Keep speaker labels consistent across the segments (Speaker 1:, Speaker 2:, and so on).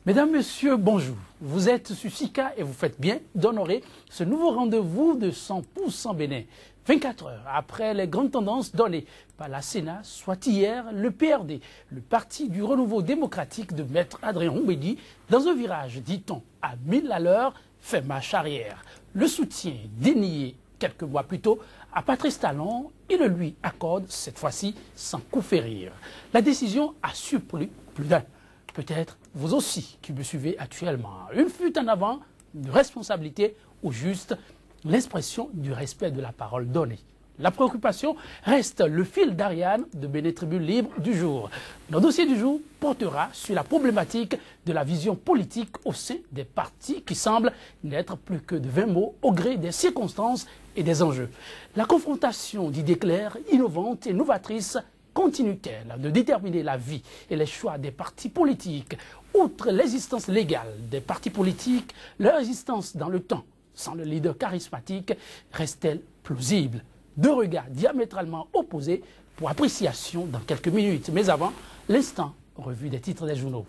Speaker 1: Mesdames, Messieurs, bonjour. Vous êtes sur SICA et vous faites bien d'honorer ce nouveau rendez-vous de 100% Bénin. 24 heures après les grandes tendances données par la Sénat, soit hier, le PRD, le Parti du Renouveau démocratique de Maître Adrien Oumbédi, dans un virage, dit-on, à 1000 à l'heure, fait marche arrière. Le soutien dénié quelques mois plus tôt à Patrice Talon, il le lui accorde cette fois-ci sans coup férir. La décision a surpris plus d'un. Peut-être vous aussi qui me suivez actuellement. Une fuite en avant, une responsabilité ou juste l'expression du respect de la parole donnée. La préoccupation reste le fil d'Ariane de Bénin Tribune Libre du jour. Notre dossier du jour portera sur la problématique de la vision politique au sein des partis qui semblent n'être plus que de 20 mots au gré des circonstances et des enjeux. La confrontation d'idées claires, innovantes et novatrices continue-t-elle de déterminer la vie et les choix des partis politiques? Outre l'existence légale des partis politiques, leur existence dans le temps, sans le leader charismatique, reste-t-elle plausible? Deux regards diamétralement opposés pour appréciation dans quelques minutes. Mais avant, l'instant revue des titres des journaux.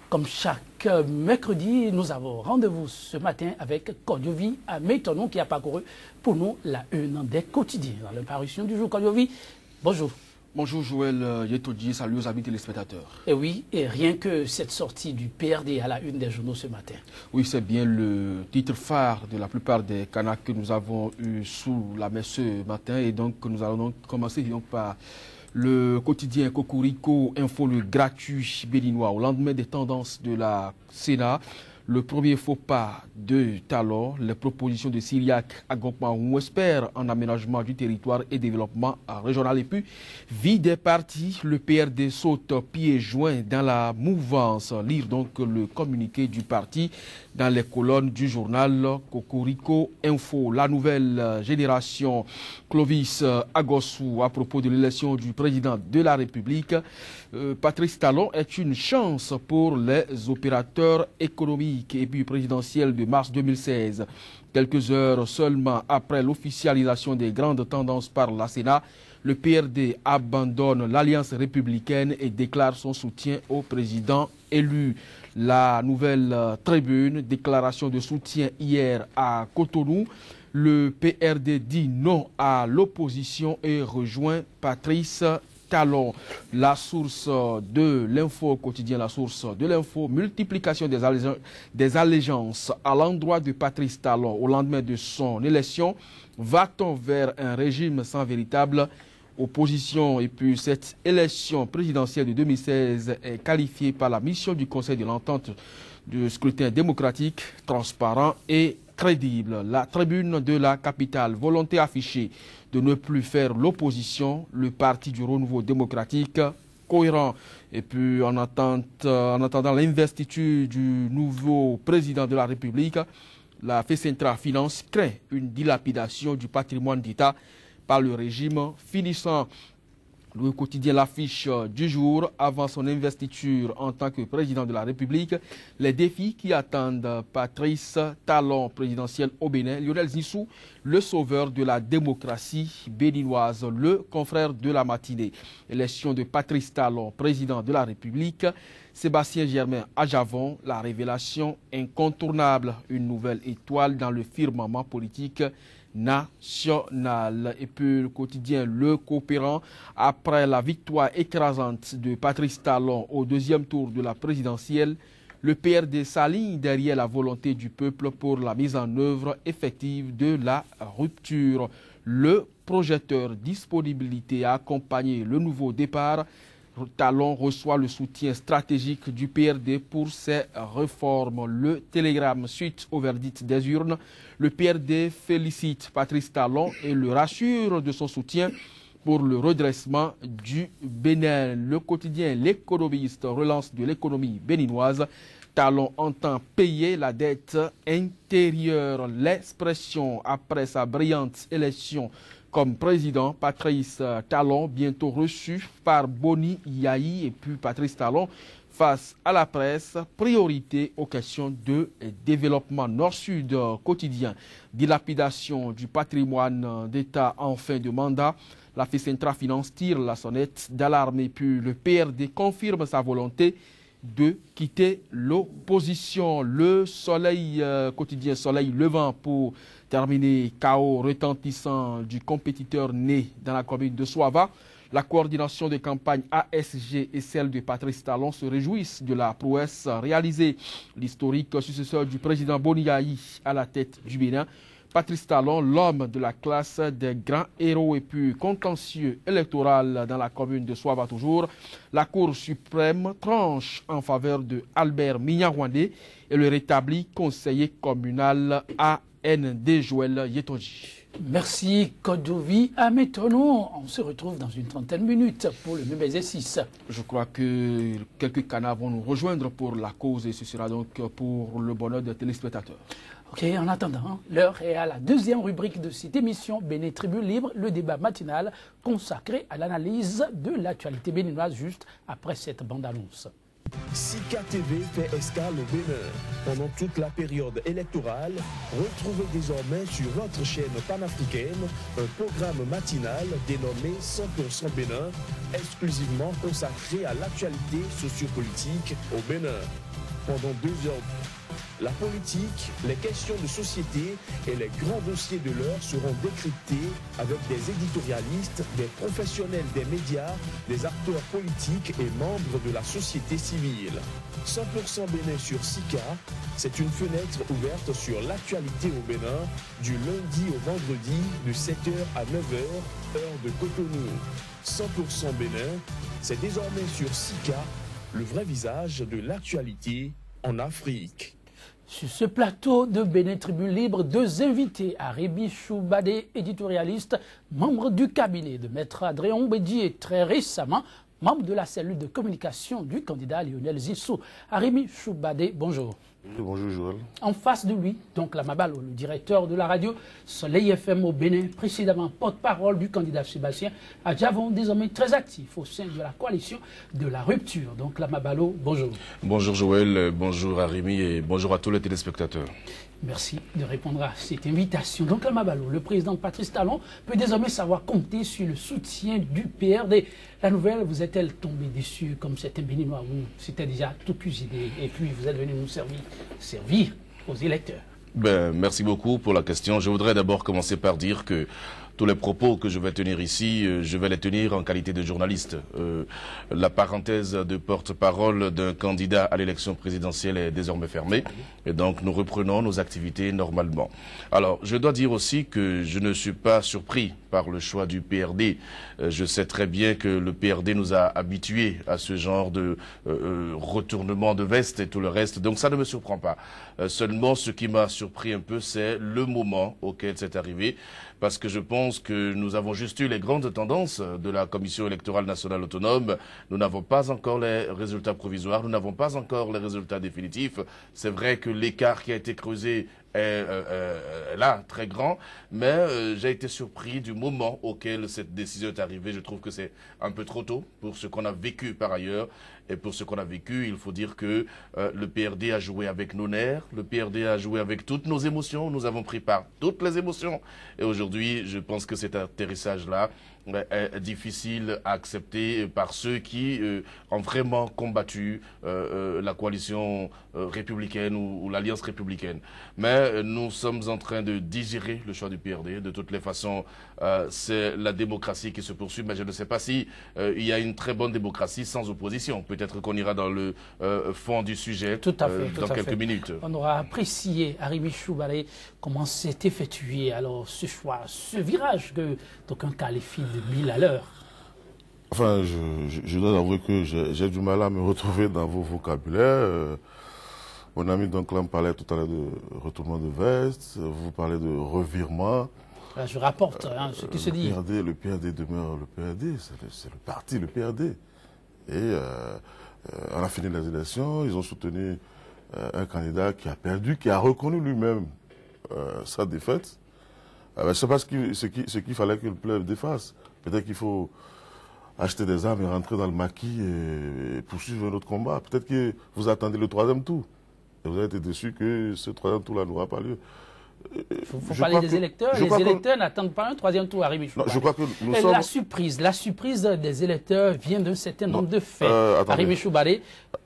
Speaker 1: Comme chaque mercredi, nous avons rendez-vous ce matin avec Kodiovi Ameitonon qui a parcouru pour nous la une des quotidiens. Dans la parution du jour, Kodiovi, bonjour.
Speaker 2: Bonjour Joël Yetodji, salut aux amis téléspectateurs.
Speaker 1: Et oui, et rien que cette sortie du PRD à la une des journaux ce matin.
Speaker 2: Oui, c'est bien le titre phare de la plupart des canaux que nous avons eu sous la main ce matin. Et donc, nous allons donc commencer par le quotidien Cocorico Info, le gratuit béninois. Au lendemain des tendances de la Sénat, le premier faux pas de Talon, les propositions de Syriac à Gokma ou espère en aménagement du territoire et développement régional. Et puis, vie des partis, le PRD saute pieds joints dans la mouvance. Lire donc le communiqué du parti dans les colonnes du journal Cocorico Info. La nouvelle génération Clovis Agossou à propos de l'élection du président de la République. Patrice Talon est une chance pour les opérateurs économiques et puis présidentiels de mars 2016. Quelques heures seulement après l'officialisation des grandes tendances par la Sénat, le PRD abandonne l'alliance républicaine et déclare son soutien au président élu. La nouvelle tribune, déclaration de soutien hier à Cotonou. Le PRD dit non à l'opposition et rejoint Patrice Talon. La source de l'info quotidien, la source de l'info, multiplication des allégeances à l'endroit de Patrice Talon au lendemain de son élection. Va-t-on vers un régime sans véritable opposition? Et puis cette élection présidentielle de 2016 est qualifiée par la mission du Conseil de l'entente de scrutin démocratique, transparent et crédible. La tribune de la capitale, volonté affichée de ne plus faire l'opposition, le Parti du Renouveau démocratique cohérent. Et puis en attendant l'investiture du nouveau président de la République, la FECENTRA Finance craint une dilapidation du patrimoine d'État par le régime finissant. Le quotidien L'Affiche du jour, avant son investiture en tant que président de la République, les défis qui attendent Patrice Talon, présidentiel au Bénin, Lionel Zissou, le sauveur de la démocratie béninoise, le confrère de la matinée. Élection de Patrice Talon, président de la République, Sébastien Germain à Javon, la révélation incontournable, une nouvelle étoile dans le firmament politique national. Et puis le quotidien Le Coopérant, après la victoire écrasante de Patrice Talon au deuxième tour de la présidentielle, le PRD s'aligne derrière la volonté du peuple pour la mise en œuvre effective de la rupture. Le projecteur disponibilité a accompagné le nouveau départ. Talon reçoit le soutien stratégique du PRD pour ses réformes. Le télégramme suite au verdict des urnes. Le PRD félicite Patrice Talon et le rassure de son soutien pour le redressement du Bénin. Le quotidien L'économiste relance de l'économie béninoise. Talon entend payer la dette intérieure. L'expression après sa brillante élection comme président, Patrice Talon, bientôt reçu par Boni Yahi et puis Patrice Talon Face à la presse, priorité aux questions de développement nord-sud quotidien, dilapidation du patrimoine d'État en fin de mandat. La FECENTRA Finance tire la sonnette d'alarme et puis le PRD confirme sa volonté de quitter l'opposition. Le soleil quotidien, soleil levant pour terminer, chaos retentissant du compétiteur né dans la commune de Soava. La coordination de campagne ASG et celle de Patrice Talon se réjouissent de la prouesse réalisée. L'historique successeur du président Boniaï à la tête du Bénin. Patrice Talon, l'homme de la classe des grands héros et puis contentieux électoral dans la commune de Soava toujours. La Cour suprême tranche en faveur de Albert Mignawandé et le rétabli conseiller communal AND Joël Yetonji.
Speaker 1: Merci Kodovi Ametono. On se retrouve dans une trentaine de minutes pour le même exercice.
Speaker 2: Je crois que quelques canards vont nous rejoindre pour la cause et ce sera donc pour le bonheur des téléspectateurs.
Speaker 1: Ok, en attendant, l'heure est à la deuxième rubrique de cette émission Bénin Tribune Libre, le débat matinal consacré à l'analyse de l'actualité béninoise juste après cette bande-annonce.
Speaker 3: Sika TV fait escale au Bénin. Pendant toute la période électorale, retrouvez désormais sur votre chaîne panafricaine un programme matinal dénommé 100% Bénin, exclusivement consacré à l'actualité sociopolitique au Bénin. Pendant 2 heures, la politique, les questions de société et les grands dossiers de l'heure seront décryptés avec des éditorialistes, des professionnels des médias, des acteurs politiques et membres de la société civile. 100% Bénin sur Sika, c'est une fenêtre ouverte sur l'actualité au Bénin du lundi au vendredi de 7h à 9h, heure de Cotonou. 100% Bénin, c'est désormais sur Sika, le vrai visage de l'actualité en Afrique.
Speaker 1: Sur ce plateau de Bénin Tribune Libre, 2 invités, Arabi Choubadé, éditorialiste, membre du cabinet de Maître Adrien Bédi et très récemment, membre de la cellule de communication du candidat Lionel Zissou. Arabi Choubadé, bonjour.
Speaker 4: Bonjour Joël.
Speaker 1: En face de lui, donc Lamabalo, le directeur de la radio Soleil FM au Bénin, précédemment porte-parole du candidat Sébastien Adjavon, désormais très actif au sein de la coalition de la rupture. Donc Lamabalo, bonjour.
Speaker 4: Bonjour Joël, bonjour Arimi et bonjour à tous les téléspectateurs.
Speaker 1: Merci de répondre à cette invitation. Donc Lamabalo, le président Patrice Talon peut désormais savoir compter sur le soutien du PRD. La nouvelle, vous est-elle tombée dessus comme certains Béninois où c'était déjà tout cuisiné et puis vous êtes venu nous servir aux électeurs?
Speaker 4: Merci beaucoup pour la question. Je voudrais d'abord commencer par dire que tous les propos que je vais tenir ici, je vais les tenir en qualité de journaliste. La parenthèse de porte-parole d'un candidat à l'élection présidentielle est désormais fermée et donc nous reprenons nos activités normalement. Alors, je dois dire aussi que je ne suis pas surpris par le choix du PRD. Je sais très bien que le PRD nous a habitués à ce genre de retournement de veste et tout le reste, donc ça ne me surprend pas. Seulement, ce qui m'a surpris un peu, c'est le moment auquel c'est arrivé, parce que je pense que nous avons juste eu les grandes tendances de la Commission électorale nationale autonome. Nous n'avons pas encore les résultats provisoires, nous n'avons pas encore les résultats définitifs. C'est vrai que l'écart qui a été creusé est là, très grand, mais j'ai été surpris du moment auquel cette décision est arrivée. Je trouve que c'est un peu trop tôt pour ce qu'on a vécu par ailleurs. Et pour ce qu'on a vécu, il faut dire que le PRD a joué avec nos nerfs, le PRD a joué avec toutes nos émotions, nous avons pris part toutes les émotions. Et aujourd'hui, je pense que cet atterrissage-là est difficile à accepter par ceux qui ont vraiment combattu la coalition républicaine ou l'alliance républicaine. Mais nous sommes en train de digérer le choix du PRD. De toutes les façons, c'est la démocratie qui se poursuit, mais je ne sais pas si il y a une très bonne démocratie sans opposition. Peut-être qu'on ira dans le fond du sujet dans quelques minutes.
Speaker 1: On aura apprécié, Arabi Choubadé, comment s'est effectué alors ce choix, ce virage que d'aucuns qualifient de 1000 à l'heure.
Speaker 5: Enfin, je dois avouer que j'ai du mal à me retrouver dans vos vocabulaires. Mon ami Donclan parlait tout à l'heure de retournement de veste, vous parlez de revirement.
Speaker 1: Là, je rapporte ce qui se dit.
Speaker 5: Le PRD demeure le PRD, c'est le parti, le PRD. Et à la fin des élections, ils ont soutenu un candidat qui a perdu, qui a reconnu lui-même sa défaite. Je ne sais pas ce qu'il fallait que le peuple défasse. Peut-être qu'il faut acheter des armes et rentrer dans le maquis et poursuivre un autre combat. Peut-être que vous attendez le 3e tour. Et vous avez été déçu que ce 3e tour-là n'aura pas lieu.
Speaker 1: Il faut parler des électeurs. Les électeurs n'attendent pas un 3e tour, Arimi Choubali.
Speaker 5: Je crois que nous sommes...
Speaker 1: La surprise des électeurs vient d'un certain nombre de faits. Arimi Choubali,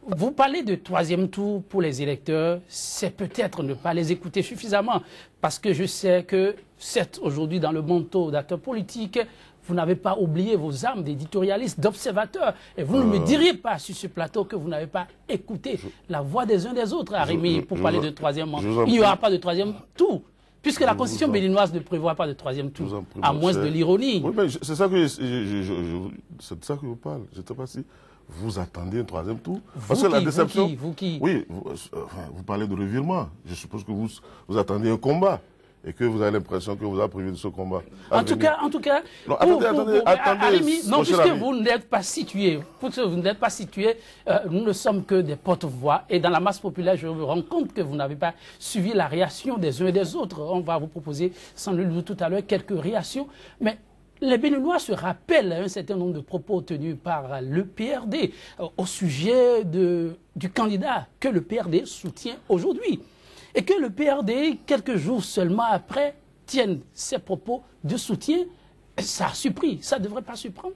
Speaker 1: vous parlez de 3e tour pour les électeurs, c'est peut-être ne pas les écouter suffisamment. Parce que je sais que, certes, aujourd'hui, dans le manteau d'acteurs politiques, vous n'avez pas oublié vos armes d'éditorialistes, d'observateurs. Et vous ne me diriez pas sur ce plateau que vous n'avez pas écouté la voix des uns des autres, Arimi, pour parler de 3e mandat. Il n'y aura pas de 3e tour, puisque la constitution béninoise ne prévoit pas de 3e tour, à moins de l'ironie.
Speaker 5: Oui, mais c'est ça que c'est de ça que je parle. Je ne sais pas si vous attendez un 3e tour. Parce que la déception...
Speaker 1: Vous qui
Speaker 5: Oui, vous parlez de revirement. Je suppose que vous attendez un combat. Et que vous avez l'impression que vous avez privé de ce combat.
Speaker 1: En tout cas,
Speaker 5: non, attendez,
Speaker 1: Arimi, non, puisque vous n'êtes pas situé, nous ne sommes que des porte-voix. Et dans la masse populaire, je me rends compte que vous n'avez pas suivi la réaction des uns et des autres. On va vous proposer, sans nul doute tout à l'heure, quelques réactions. Mais les Béninois se rappellent un certain nombre de propos tenus par le PRD au sujet du candidat que le PRD soutient aujourd'hui. Et que le PRD, quelques jours seulement après, tienne ses propos de soutien, ça a surpris. Ça ne devrait pas surprendre.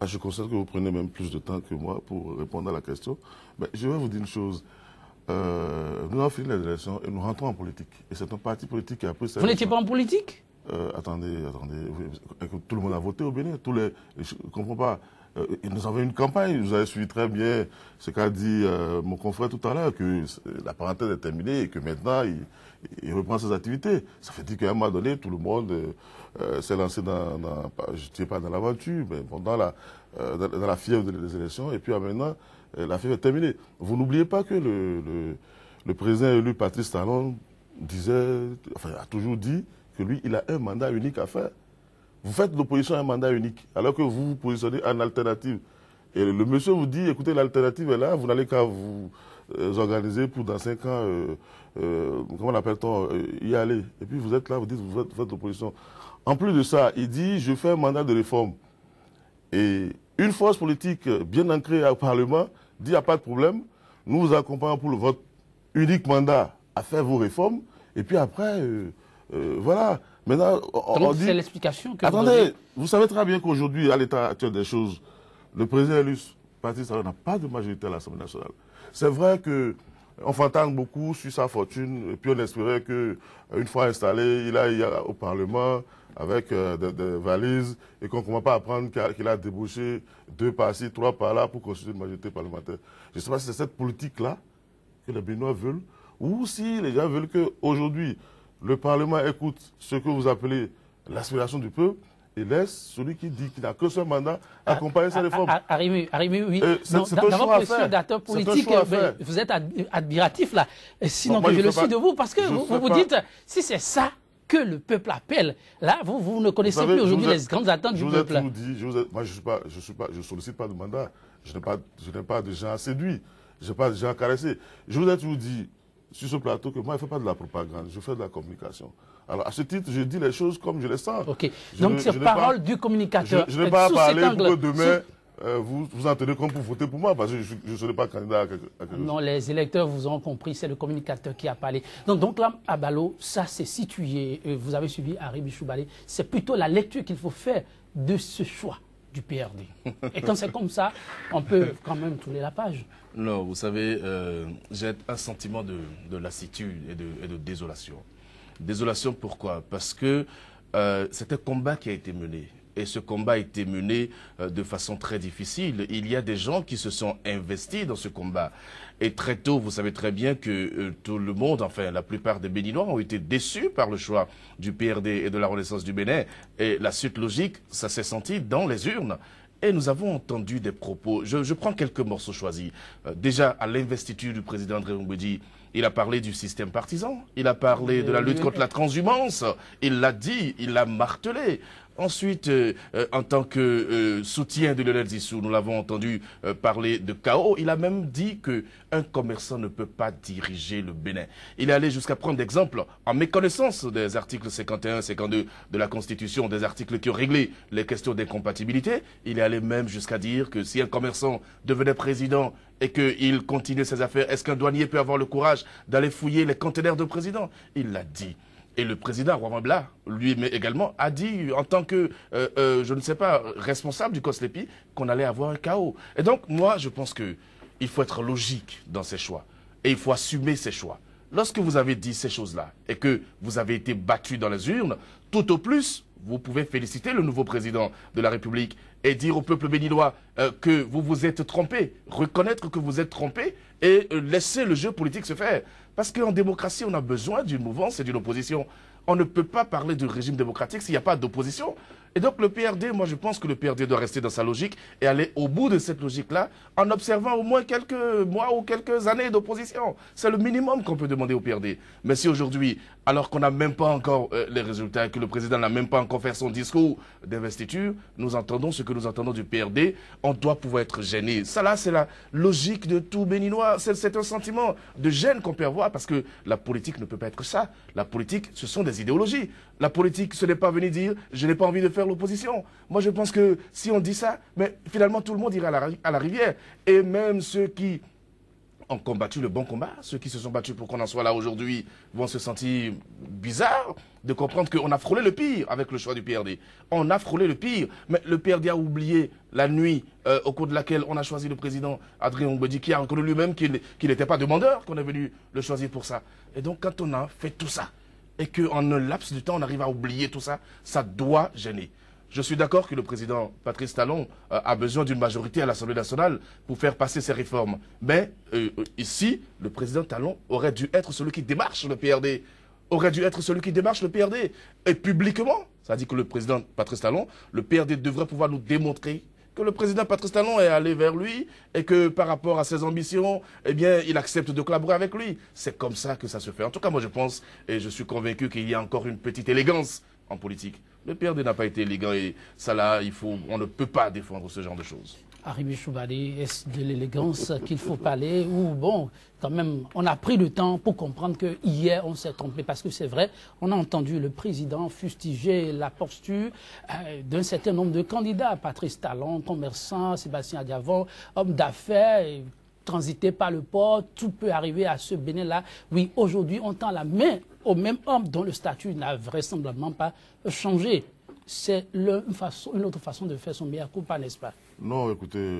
Speaker 5: Je constate que vous prenez même plus de temps que moi pour répondre à la question. Mais je vais vous dire une chose. Nous avons fini les élections et nous rentrons en politique. Et c'est un parti politique qui a pris...
Speaker 1: Vous n'étiez pas en politique?
Speaker 5: Attendez. Tout le monde a voté au Bénin. Je ne comprends pas. Nous avons une campagne, vous avez suivi très bien ce qu'a dit mon confrère tout à l'heure, que la parenthèse est terminée et que maintenant il reprend ses activités. Ça fait dire qu'à un moment donné, tout le monde s'est lancé je ne dirais pas dans l'aventure, mais dans la fièvre des élections, et puis maintenant, la fièvre est terminée. Vous n'oubliez pas que le président élu Patrice Talon a toujours dit que lui, il a un mandat unique à faire. Vous faites de l'opposition un mandat unique, alors que vous vous positionnez en alternative. Et le monsieur vous dit, écoutez, l'alternative est là, vous n'allez qu'à vous organiser pour dans 5 ans, comment l'appelle-t-on, y aller. Et puis vous êtes là, vous dites, vous faites de l'opposition. En plus de ça, il dit, je fais un mandat de réforme. Et une force politique bien ancrée au Parlement dit, il n'y a pas de problème, nous vous accompagnons pour votre unique mandat à faire vos réformes. Et puis après, voilà. Maintenant, on dit...
Speaker 1: c'est l'explication que
Speaker 5: Attendez, vous savez très bien qu'aujourd'hui, à l'état actuel des choses, le président élu, Patrice Talon, n'a pas de majorité à l'Assemblée nationale. C'est vrai qu'on fantasme beaucoup sur sa fortune, et puis on espérait qu'une fois installé, il aille au Parlement avec des valises, et qu'on ne commence pas à apprendre qu'il a débouché 2 par-ci, 3 par-là pour constituer une majorité parlementaire. Je ne sais pas si c'est cette politique-là que les Béninois veulent, ou si les gens veulent qu'aujourd'hui, le Parlement écoute ce que vous appelez l'aspiration du peuple et laisse celui qui dit qu'il n'a que ce mandat accompagner ses réformes.
Speaker 1: Arimi, oui.
Speaker 5: Dans votre
Speaker 1: position d'acteur politique, vous êtes admiratif là. Sinon, que je le suis de vous, parce que vous dites, si c'est ça que le peuple appelle, là, vous ne connaissez plus aujourd'hui les grandes attentes du peuple.
Speaker 5: Moi, je ne sollicite pas de mandat. Je n'ai pas de gens à séduire. Je n'ai pas de gens à caresser. Je vous ai toujours dit, sur ce plateau, que moi, je ne fais pas de la propagande, je fais de la communication. Alors, à ce titre, je dis les choses comme je les sens.
Speaker 1: Ok. Donc, c'est parole du communicateur.
Speaker 5: Je n'ai pas à parler pour que demain, vous en tenez compte pour voter pour moi, parce que je ne serai pas candidat à quelque chose.
Speaker 1: Non, les électeurs vous ont compris, c'est le communicateur qui a parlé. Donc là, à Balo, ça c'est situé. Vous avez suivi Arimi Choubali. C'est plutôt la lecture qu'il faut faire de ce choix du PRD. Et quand c'est comme ça, on peut quand même tourner la page.
Speaker 4: Non, vous savez, j'ai un sentiment de lassitude et de désolation. Désolation pourquoi? Parce que c'est un combat qui a été mené. Et ce combat a été mené de façon très difficile. Il y a des gens qui se sont investis dans ce combat. Et très tôt, vous savez très bien que tout le monde, enfin la plupart des Béninois ont été déçus par le choix du PRD et de la Renaissance du Bénin. Et la suite logique, ça s'est senti dans les urnes. Et nous avons entendu des propos, je prends quelques morceaux choisis. Déjà, à l'investiture du président André Mbedi, il a parlé du système partisan, il a parlé de la lutte contre la transhumance, il l'a dit, il l'a martelé. Ensuite, en tant que soutien de Lionel Zissou, nous l'avons entendu parler de chaos. Il a même dit qu'un commerçant ne peut pas diriger le Bénin. Il est allé jusqu'à prendre d'exemple, en méconnaissance des articles 51, 52 de la Constitution, des articles qui ont réglé les questions d'incompatibilité. Il est allé même jusqu'à dire que si un commerçant devenait président et qu'il continue ses affaires, est-ce qu'un douanier peut avoir le courage d'aller fouiller les conteneurs de président? Il l'a dit. Et le président Rwanda, lui également, a dit, en tant que, je ne sais pas, responsable du COSLEPI, qu'on allait avoir un chaos. Et donc, moi, je pense qu'il faut être logique dans ses choix. Et il faut assumer ses choix. Lorsque vous avez dit ces choses-là et que vous avez été battu dans les urnes, tout au plus, vous pouvez féliciter le nouveau président de la République et dire au peuple béninois que vous vous êtes trompé, reconnaître que vous êtes trompé et laisser le jeu politique se faire. Parce qu'en démocratie, on a besoin d'une mouvance et d'une opposition. On ne peut pas parler de régime démocratique s'il n'y a pas d'opposition. Et donc le PRD, moi je pense que le PRD doit rester dans sa logique et aller au bout de cette logique-là en observant au moins quelques mois ou quelques années d'opposition. C'est le minimum qu'on peut demander au PRD. Mais si aujourd'hui, alors qu'on n'a même pas encore les résultats et que le président n'a même pas encore fait son discours d'investiture, nous entendons ce que nous entendons du PRD, on doit pouvoir être gêné. Ça là, c'est la logique de tout Béninois. C'est un sentiment de gêne qu'on peut avoir parce que la politique ne peut pas être ça. La politique, ce sont des idéologies. La politique, ce n'est pas venir dire « je n'ai pas envie de faire l'opposition ». Moi, je pense que si on dit ça, mais finalement, tout le monde ira à la rivière. Et même ceux qui ont combattu le bon combat, ceux qui se sont battus pour qu'on en soit là aujourd'hui, vont se sentir bizarres de comprendre qu'on a frôlé le pire avec le choix du PRD. On a frôlé le pire, mais le PRD a oublié la nuit au cours de laquelle on a choisi le président Adrien Mbedi, qui a reconnu lui-même qu'il n'était pas demandeur, qu'on est venu le choisir pour ça. Et donc, quand on a fait tout ça, et qu'en un laps de temps, on arrive à oublier tout ça, ça doit gêner. Je suis d'accord que le président Patrice Talon a besoin d'une majorité à l'Assemblée nationale pour faire passer ses réformes. Mais ici, le président Talon aurait dû être celui qui démarche le PRD. Aurait dû être celui qui démarche le PRD. Et publiquement, ça dit que le président Patrice Talon, le PRD devrait pouvoir nous démontrer que le président Patrice Talon est allé vers lui et que par rapport à ses ambitions, eh bien, il accepte de collaborer avec lui. C'est comme ça que ça se fait. En tout cas, moi, je pense et je suis convaincu qu'il y a encore une petite élégance en politique. Le PRD n'a pas été élégant et ça là, on ne peut pas défendre ce genre de choses.
Speaker 1: Arrivé Choubali, est-ce de l'élégance qu'il faut parler ou bon, quand même, on a pris le temps pour comprendre que hier on s'est trompé parce que c'est vrai, on a entendu le président fustiger la posture d'un certain nombre de candidats, Patrice Talon, commerçant, Sébastien Diavon, homme d'affaires, transité par le port, tout peut arriver à ce Bénin-là. Oui, aujourd'hui, on tend la main au même homme dont le statut n'a vraisemblablement pas changé. C'est une autre façon de faire son meilleur coup, n'est-ce pas? Non,
Speaker 5: écoutez,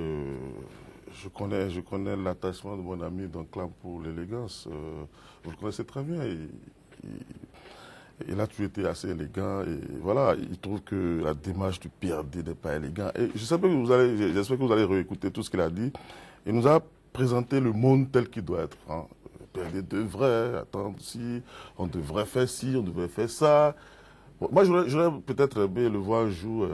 Speaker 5: je connais l'attachement de mon ami Donclam pour l'élégance. Vous le connaissez très bien. Il a toujours été assez élégant. Et voilà, il trouve que la démarche du PRD n'est pas élégante. Et j'espère que vous allez réécouter tout ce qu'il a dit. Il nous a présenté le monde tel qu'il doit être. Hein. Le PRD devrait attendre si, on devrait faire ci, on devrait faire ça. Bon, moi, j'aurais peut-être aimé le voir un jour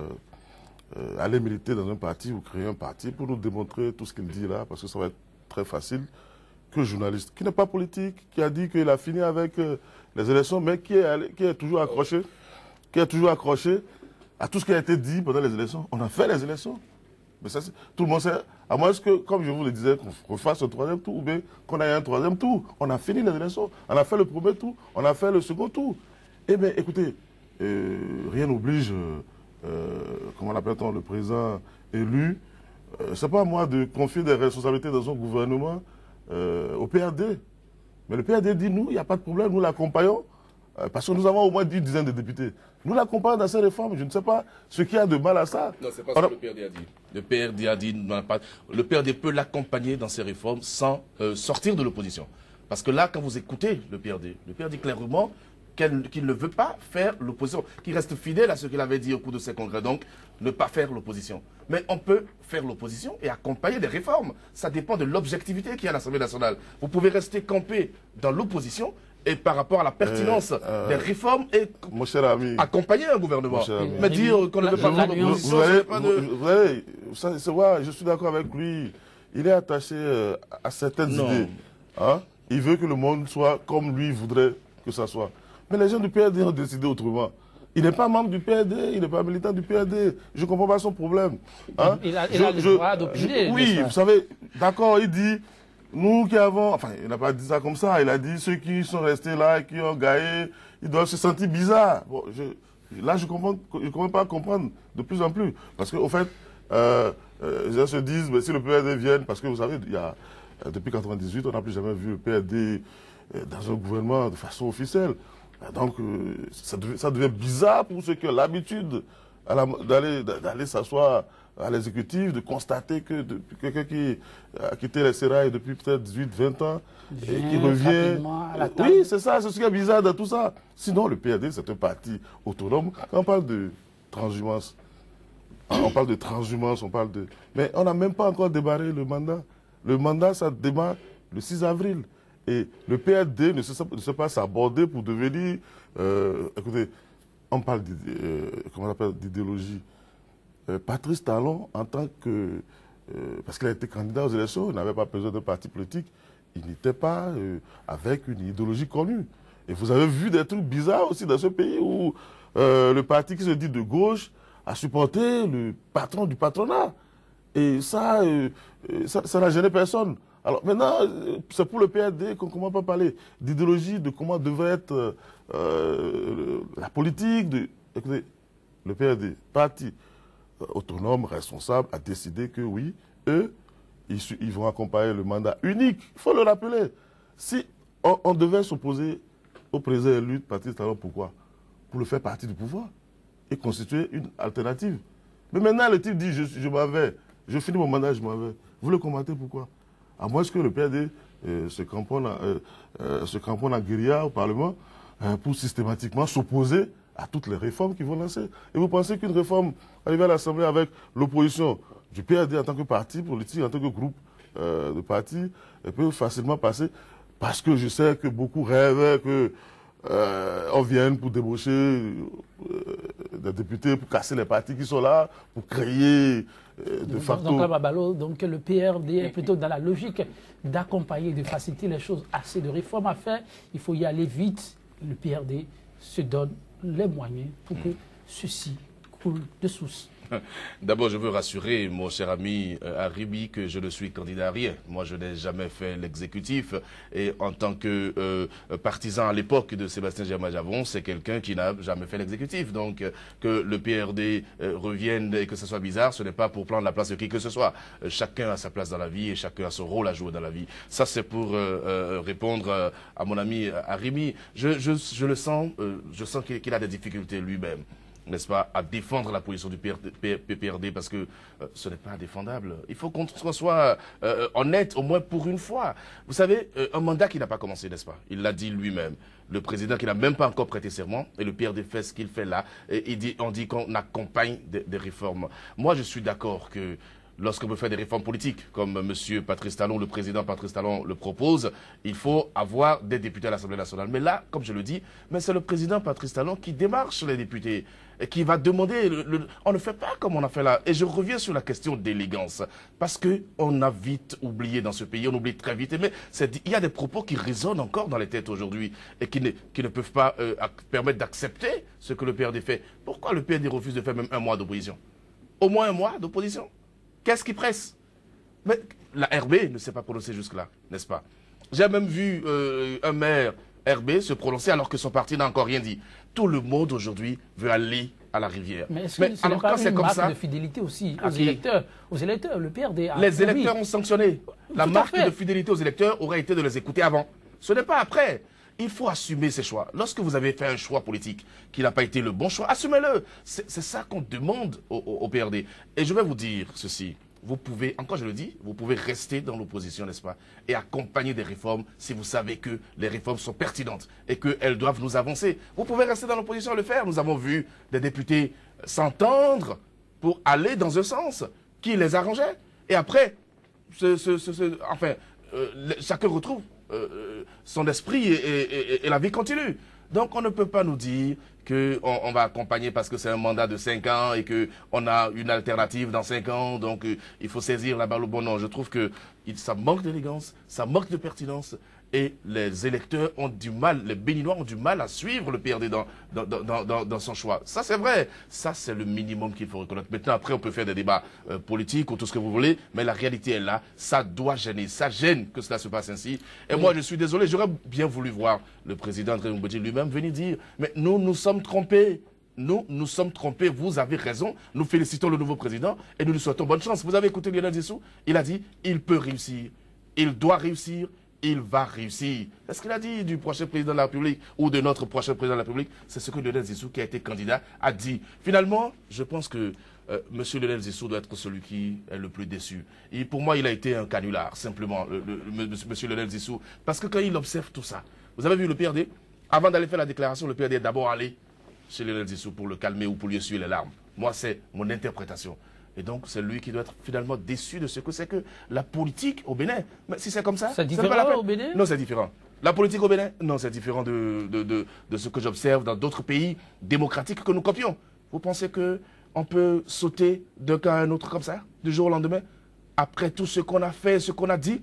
Speaker 5: aller militer dans un parti ou créer un parti pour nous démontrer tout ce qu'il dit là, parce que ça va être très facile que le journaliste, qui n'est pas politique, qui a dit qu'il a fini avec les élections, mais qui est toujours accroché, à tout ce qui a été dit pendant les élections. On a fait les élections. Mais ça, tout le monde sait, à moins que, comme je vous le disais, qu'on fasse un troisième tour ou bien qu'on ait un troisième tour. On a fini les élections. On a fait le premier tour, on a fait le second tour. Eh bien, écoutez, rien n'oblige, comment l'appelle-t-on, le président élu. C'est pas à moi de confier des responsabilités dans son gouvernement au PRD. Mais le PRD dit, nous, il n'y a pas de problème, nous l'accompagnons. Parce que nous avons au moins 10 dizaines de députés. Nous l'accompagnons dans ces réformes. Je ne sais pas ce qu'il y a de mal à ça.
Speaker 4: Non, c'est pas ce que le PRD a dit. Le PRD a dit, le PRD peut l'accompagner dans ces réformes sans sortir de l'opposition. Parce que là, quand vous écoutez le PRD clairement qu'il ne veut pas faire l'opposition, qu'il reste fidèle à ce qu'il avait dit au cours de ses congrès, donc ne pas faire l'opposition. Mais on peut faire l'opposition et accompagner des réformes. Ça dépend de l'objectivité qu'il y a à l'Assemblée nationale. Vous pouvez rester campé dans l'opposition et par rapport à la pertinence des réformes et
Speaker 5: mon cher ami,
Speaker 4: accompagner un gouvernement. Mais dire qu'on ne veut pas faire l'opposition,
Speaker 5: je suis d'accord avec lui. Il est attaché à certaines idées. Hein? Il veut que le monde soit comme lui voudrait que ça soit. Mais les gens du PRD ont décidé autrement. Il n'est pas membre du PRD, il n'est pas militant du PRD. Je ne comprends pas son problème. Hein?
Speaker 1: Il a le droit d'opiner.
Speaker 5: Oui, vous savez, d'accord, il dit, nous qui avons... Enfin, il n'a pas dit ça comme ça. Il a dit, ceux qui sont restés là et qui ont gagné, ils doivent se sentir bizarres. Bon, là, je ne commence pas à comprendre de plus en plus. Parce qu'au fait, les gens se disent, mais si le PRD vient, parce que vous savez, depuis 1998, on n'a plus jamais vu le PRD dans un gouvernement de façon officielle. Donc, ça devient bizarre pour ceux qui ont l'habitude d'aller s'asseoir à l'exécutif, de constater que quelqu'un qui a quitté les sérails depuis peut-être 18, 20 ans, et qui revient. Oui, c'est ça, c'est ce qui est bizarre dans tout ça. Sinon, le PRD, c'est un parti autonome. Quand on parle de transhumance, mais on n'a même pas encore débarré le mandat. Le mandat, ça démarre le 6 avril. Et le PRD ne sait pas s'aborder pour devenir... écoutez, on parle d'idéologie. Patrice Talon, en tant que... parce qu'il a été candidat aux élections, il n'avait pas besoin de parti politique. Il n'était pas avec une idéologie connue. Et vous avez vu des trucs bizarres aussi dans ce pays où le parti qui se dit de gauche a supporté le patron du patronat. Et ça n'a gêné personne. Alors maintenant, c'est pour le PRD qu'on ne commence pas à parler d'idéologie, de comment devrait être la politique. Écoutez, le PRD, parti autonome, responsable, a décidé que oui, eux, ils vont accompagner le mandat unique. Il faut le rappeler. Si on devait s'opposer au président élu de Patrice Talon, pourquoi? Pour le faire partie du pouvoir et constituer une alternative. Mais maintenant, le type dit, je m'en vais, je finis mon mandat, je m'en vais. Vous le commentez pourquoi? À moins que le PRD se cramponne en guérilla au Parlement pour systématiquement s'opposer à toutes les réformes qu'ils vont lancer. Et vous pensez qu'une réforme arrivée à l'Assemblée avec l'opposition du PRD en tant que parti politique, en tant que groupe de partis, peut facilement passer? Parce que je sais que beaucoup rêvaient qu'on vienne pour débaucher des députés, pour casser les partis qui sont là, pour créer de facto...
Speaker 1: Donc le PRD est plutôt dans la logique d'accompagner, de faciliter les choses. Assez de réformes à faire, il faut y aller vite. Le PRD se donne les moyens pour que ceci coule de source.
Speaker 4: D'abord, je veux rassurer mon cher ami Arribi que je ne suis candidat à rien. Moi, je n'ai jamais fait l'exécutif. Et en tant que partisan à l'époque de Sébastien Germain-Javon, c'est quelqu'un qui n'a jamais fait l'exécutif. Donc, que le PRD revienne et que ce soit bizarre, ce n'est pas pour prendre la place de qui que ce soit. Chacun a sa place dans la vie et chacun a son rôle à jouer dans la vie. Ça, c'est pour répondre à mon ami Arribi. Je le sens, je sens qu'il a des difficultés lui-même, n'est-ce pas, à défendre la position du PPRD parce que ce n'est pas indéfendable. Il faut qu'on soit honnête, au moins pour une fois. Vous savez, un mandat qui n'a pas commencé, n'est-ce pas? Il l'a dit lui-même. Le président qui n'a même pas encore prêté serment, et le PRD fait ce qu'il fait là, et on dit qu'on accompagne des réformes. Moi, je suis d'accord que lorsqu'on veut faire des réformes politiques, comme M. Patrice Talon, le président Patrice Talon le propose, il faut avoir des députés à l'Assemblée nationale. Mais là, comme je le dis, c'est le président Patrice Talon qui démarche les députés et qui va demander... On ne fait pas comme on a fait là. Et je reviens sur la question d'élégance. Parce qu'on a vite oublié dans ce pays, on oublie très vite. Mais il y a des propos qui résonnent encore dans les têtes aujourd'hui et qui ne peuvent pas permettre d'accepter ce que le PRD fait. Pourquoi le PRD refuse de faire même un mois d'opposition? Au moins un mois d'opposition? Qu'est-ce qui presse? Mais la RB ne s'est pas prononcée jusque-là, n'est-ce pas? J'ai même vu un maire RB se prononcer alors que son parti n'a encore rien dit. Tout le monde aujourd'hui veut aller à la rivière.
Speaker 1: Mais est-ce que ce n'est pas une marque de fidélité aussi aux électeurs? Aux électeurs, le PRD a...
Speaker 4: Les électeurs ont sanctionné. La marque de fidélité aux électeurs aurait été de les écouter avant. Ce n'est pas après. Il faut assumer ses choix. Lorsque vous avez fait un choix politique qui n'a pas été le bon choix, assumez-le. C'est ça qu'on demande au PRD. Et je vais vous dire ceci. Vous pouvez, encore je le dis, vous pouvez rester dans l'opposition, n'est-ce pas, et accompagner des réformes si vous savez que les réformes sont pertinentes et qu'elles doivent nous avancer. Vous pouvez rester dans l'opposition et le faire. Nous avons vu des députés s'entendre pour aller dans un sens qui les arrangeait. Et après, chacun retrouve son esprit et la vie continue. Donc on ne peut pas nous dire qu'on va accompagner parce que c'est un mandat de 5 ans et qu'on a une alternative dans 5 ans, donc il faut saisir la balle au bon. Non, je trouve que ça manque d'élégance, ça manque de pertinence Et les électeurs ont du mal, les Béninois ont du mal à suivre le PRD dans son choix. Ça, c'est vrai. Ça, c'est le minimum qu'il faut reconnaître. Maintenant, après, on peut faire des débats politiques ou tout ce que vous voulez, mais la réalité est là. Ça doit gêner. Ça gêne que cela se passe ainsi. Et moi, je suis désolé, j'aurais bien voulu voir le président André Mbodji lui-même venir dire « Mais nous sommes trompés. Nous sommes trompés. Vous avez raison. Nous félicitons le nouveau président et nous lui souhaitons bonne chance. » Vous avez écouté Lionel Zissou? Il a dit « Il peut réussir. Il doit réussir. Il va réussir. » Est-ce qu'il a dit du prochain président de la République ou de notre prochain président de la République? C'est ce que Lionel Zissou, qui a été candidat, a dit. Finalement, je pense que M. Lionel Zissou doit être celui qui est le plus déçu. Et pour moi, il a été un canular, simplement, M. Lionel Zissou. Parce que quand il observe tout ça, vous avez vu le PRD, avant d'aller faire la déclaration, le PRD est d'abord allé chez Lionel Zissou pour le calmer ou pour lui essuyer les larmes. Moi, c'est mon interprétation. Et donc, c'est lui qui doit être finalement déçu de ce que c'est que la politique au Bénin. Mais si c'est comme ça,
Speaker 1: c'est différent au Bénin?
Speaker 4: Non, c'est différent. La politique au Bénin, non, c'est différent de ce que j'observe dans d'autres pays démocratiques que nous copions. Vous pensez qu'on peut sauter d'un cas à un autre comme ça, du jour au lendemain, après tout ce qu'on a fait, ce qu'on a dit,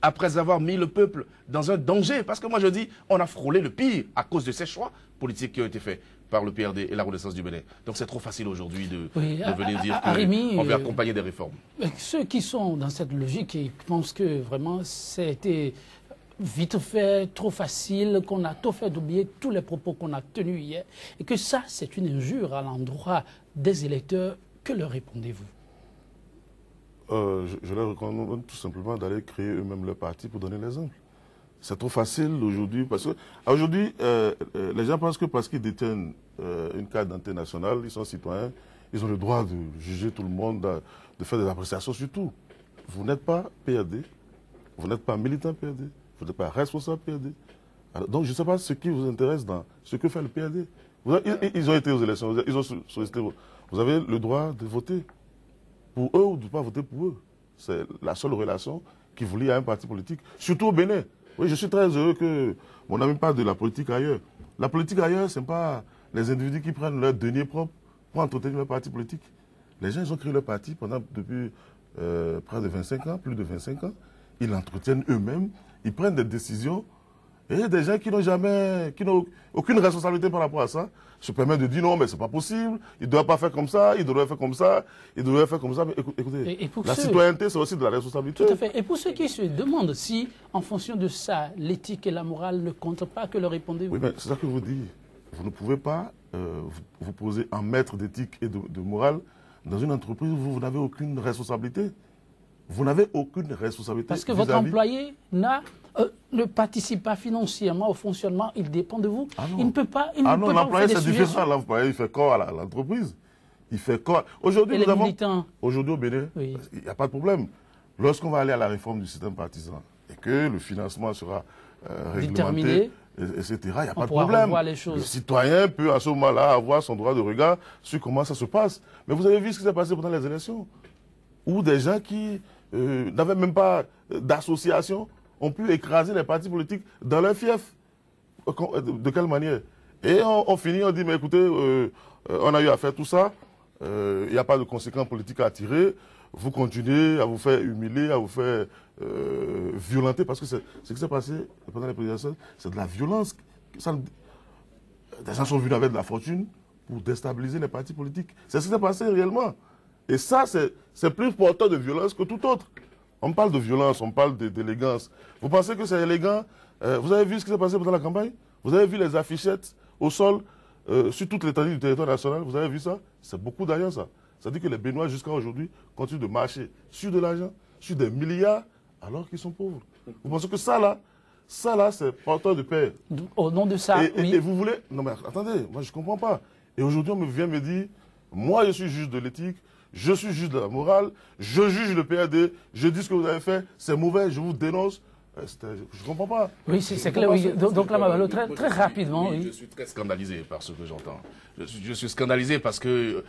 Speaker 4: après avoir mis le peuple dans un danger? Parce que moi je dis, on a frôlé le pire à cause de ces choix politiques qui ont été faits par le PRD et la Renaissance du Bénin. Donc c'est trop facile aujourd'hui de venir dire qu'on veut accompagner des réformes.
Speaker 1: Ceux qui sont dans cette logique et pensent que vraiment ça a été vite fait, trop facile, qu'on a tout fait d'oublier tous les propos qu'on a tenus hier, et que ça c'est une injure à l'endroit des électeurs, que leur répondez-vous?
Speaker 5: Je leur recommande tout simplement d'aller créer eux-mêmes leur parti pour donner l'exemple. C'est trop facile aujourd'hui, parce que aujourd'hui, les gens pensent que parce qu'ils détiennent une carte d'identité nationale, ils sont citoyens, ils ont le droit de juger tout le monde, de faire des appréciations sur tout. Vous n'êtes pas PRD, vous n'êtes pas militant PRD, vous n'êtes pas responsable PRD. Alors, donc je ne sais pas ce qui vous intéresse dans ce que fait le PRD. Ils ont été aux élections, ils ont sollicité. Vous avez le droit de voter pour eux ou de ne pas voter pour eux. C'est la seule relation qui vous lie à un parti politique, surtout au Bénin. Oui, je suis très heureux que mon ami parle de la politique ailleurs. La politique ailleurs, ce n'est pas les individus qui prennent leur denier propre pour entretenir leur parti politique. Les gens, ils ont créé leur parti depuis près de 25 ans, plus de 25 ans. Ils l'entretiennent eux-mêmes, ils prennent des décisions. Et il y a des gens qui n'ont aucune responsabilité par rapport à ça, se permettent de dire non, mais c'est pas possible, il ne doit pas faire comme ça, il devrait faire comme ça, il devrait faire comme ça. Mais écoutez, la citoyenneté, c'est aussi de la responsabilité.
Speaker 1: Tout à fait. Et pour ceux qui se demandent si, en fonction de ça, l'éthique et la morale ne comptent pas, que leur répondez-vous?
Speaker 5: Oui, mais c'est ça que je vous dis. Vous ne pouvez pas vous poser en maître d'éthique et de morale dans une entreprise où vous n'avez aucune responsabilité. Vous n'avez aucune responsabilité.
Speaker 1: Parce que votre employé ne participe pas financièrement au fonctionnement, il dépend de vous. Il ne peut pas.
Speaker 5: Ah non, l'employé c'est différent. L'employé il fait corps à l'entreprise. Il fait corps. Aujourd'hui, au Bénin, il n'y a pas de problème. Lorsqu'on va aller à la réforme du système partisan et que le financement sera réglementé, etc., il n'y a pas de problème. Le citoyen peut à ce moment-là avoir son droit de regard sur comment ça se passe. Mais vous avez vu ce qui s'est passé pendant les élections, où des gens qui n'avaient même pas d'association ont pu écraser les partis politiques dans leur fief. De quelle manière? Et on finit, on dit, mais écoutez, on a eu à faire tout ça, il n'y a pas de conséquences politiques à tirer, vous continuez à vous faire humilier, à vous faire violenter, parce que ce qui s'est passé pendant les présidentielles, c'est de la violence. Des gens sont venus avec de la fortune pour déstabiliser les partis politiques. C'est ce qui s'est passé réellement. Et ça, c'est plus porteur de violence que tout autre. On parle de violence, on parle d'élégance. Vous pensez que c'est élégant? Vous avez vu ce qui s'est passé pendant la campagne? Vous avez vu les affichettes au sol sur toute l'étendue du territoire national? Vous avez vu ça? C'est beaucoup d'argent, ça. Ça dit que les Béninois, jusqu'à aujourd'hui, continuent de marcher sur de l'argent, sur des milliards, alors qu'ils sont pauvres. Vous pensez que ça, là, c'est porteur de paix?
Speaker 1: Au nom de ça, oui.
Speaker 5: Et vous voulez... Non, mais attendez, moi, je ne comprends pas. Et aujourd'hui, on vient me dire, moi, je suis juge de l'éthique, je suis juge de la morale, je juge le PRD, je dis ce que vous avez fait, c'est mauvais, je vous dénonce. Je ne comprends pas.
Speaker 1: Oui, c'est clair. Oui. Donc là, Mabalo, très rapidement. Oui.
Speaker 4: Je suis très scandalisé par ce que j'entends. Je suis scandalisé parce que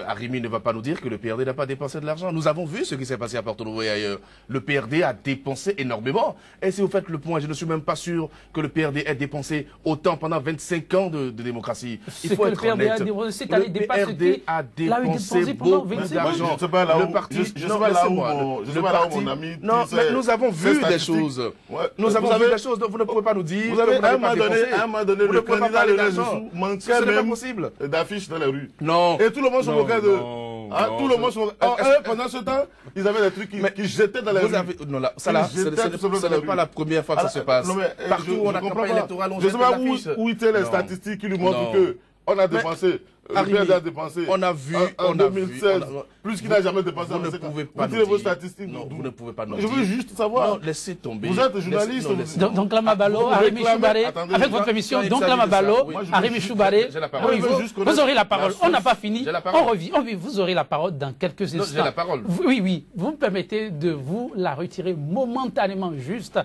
Speaker 4: Arimi ne va pas nous dire que le PRD n'a pas dépensé de l'argent. Nous avons vu ce qui s'est passé à Porto Novo et ailleurs. Le PRD a dépensé énormément. Et si vous faites le point, je ne suis même pas sûr que le PRD ait dépensé autant pendant 25 ans de démocratie. Il faut être honnête. Le PRD a dépensé beaucoup d'argent.
Speaker 5: Je ne sais pas là où mon ami...
Speaker 4: Non, mais nous avons vu des choses. Nous avons vu des choses dont vous ne pouvez pas nous dire.
Speaker 5: Vous avez
Speaker 4: à
Speaker 5: un moment donné, le candidat de l'Injou manquait même d'affiches dans les rues.
Speaker 4: Non.
Speaker 5: Et tout le monde se moquait d'eux. Tout le monde se moquait. Pendant ce temps, ils avaient des trucs qui jetaient dans les rues.
Speaker 4: Non, là, ça là, ce n'est pas la première fois que ça se passe. Partout où on a campagne électorale, on jette des affiches.
Speaker 5: Je ne sais pas où étaient les statistiques qui lui montrent que on a dépensé. Le PRD a dépensé.
Speaker 4: On a vu
Speaker 5: en 2016, plus qu'il n'a jamais dépensé.
Speaker 4: Vous ne pouvez pas nous
Speaker 5: dire vos statistiques.
Speaker 4: Non, vous ne pouvez pas nous
Speaker 5: dire. Je veux juste savoir.
Speaker 4: Non, laissez tomber.
Speaker 5: Vous êtes journaliste.
Speaker 1: Donc Lamabalo, Arimi Choubaré, avec votre émission, donc Lamabalo, Arimi Choubaré, vous aurez la parole. On n'a pas fini. On revient. Vous aurez la parole dans quelques instants.
Speaker 4: J'ai la parole.
Speaker 1: Oui. Vous me permettez de vous la retirer momentanément juste.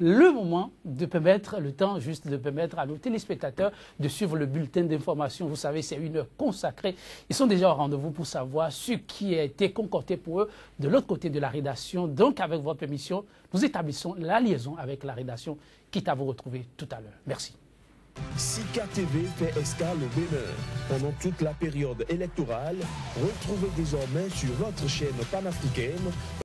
Speaker 1: Le moment de permettre, le temps juste de permettre à nos téléspectateurs de suivre le bulletin d'information. Vous savez, c'est une heure consacrée. Ils sont déjà au rendez-vous pour savoir ce qui a été concocté pour eux de l'autre côté de la rédaction. Donc, avec votre permission, nous établissons la liaison avec la rédaction, quitte à vous retrouver tout à l'heure. Merci.
Speaker 3: Sika TV fait escale au Bénin. Pendant toute la période électorale, retrouvez désormais sur notre chaîne panafricaine